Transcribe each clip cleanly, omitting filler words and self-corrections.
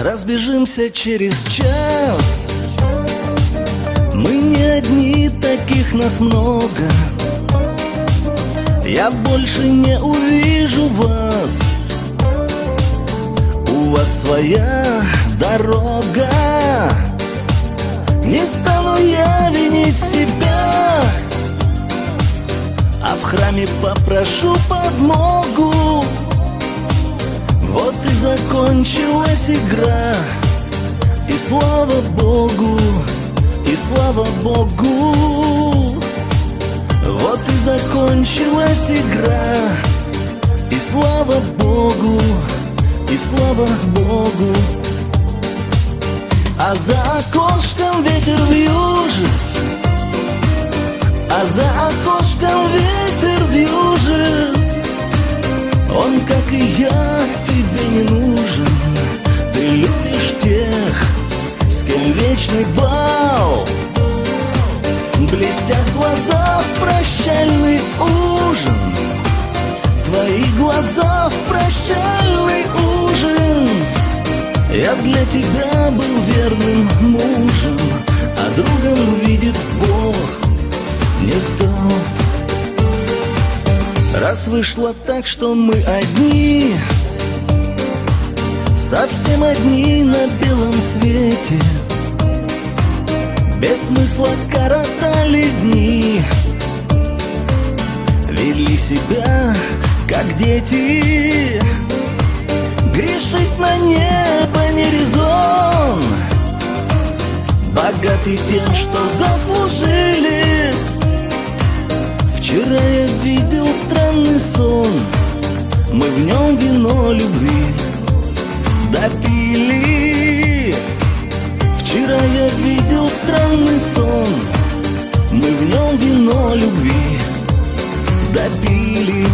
разбежимся через час. Мы не одни, таких нас много. Я больше не увижу вас. У вас своя дорога. Не стану я винить себя, а в храме попрошу подмогу. Вот и закончилась игра, и слава Богу, и слава Богу. Вот и закончилась игра, и слава Богу, и слава Богу. А за окошком ветер вьюжит, а за окошком ветер вьюжит. Он, как и я, тебе не нужен. Ты любишь тех, с кем вечный бал. Блестят глаза в прощальный ужин, твои глаза в прощальный ужин. Я для тебя был верным мужем, а другом, видит Бог, не стал. Раз вышло так, что мы одни, совсем одни на белом свете, без смысла коротали дни, вели себя как дети. Грешить на небо не резон, богаты тем, что заслужили. Вчера я видел странный сон, мы в нем вино любви допили. Вчера я видел странный сон, мы в нем вино любви допили.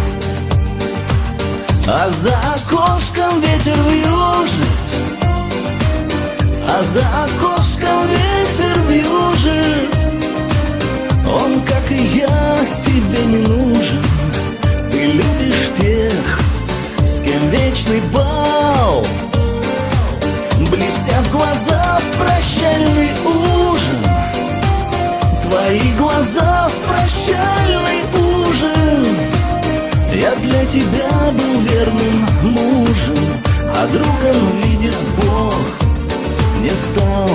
А за окошком ветер вьюжит, а за окошком ветер вьюжит. Он, как и я, тебе не нужен. Ты любишь тех, с кем вечный бал. Блестят глаза в прощальный ужин, твои глаза в прощальный ужин. Я для тебя был верным мужем, а другом, видит Бог, не стал.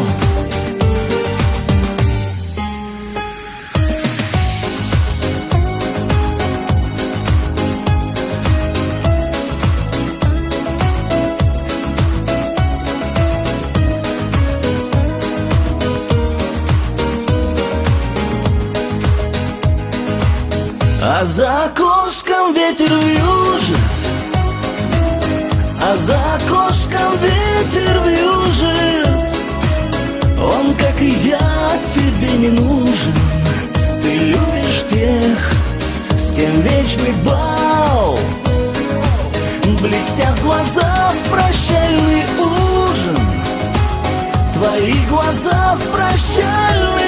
А за окошком ветер вьюжит, а за окошком ветер вьюжит. Он, как и я, тебе не нужен. Ты любишь тех, с кем вечный бал. Блестят глаза в прощальный ужин, твои глаза в прощальный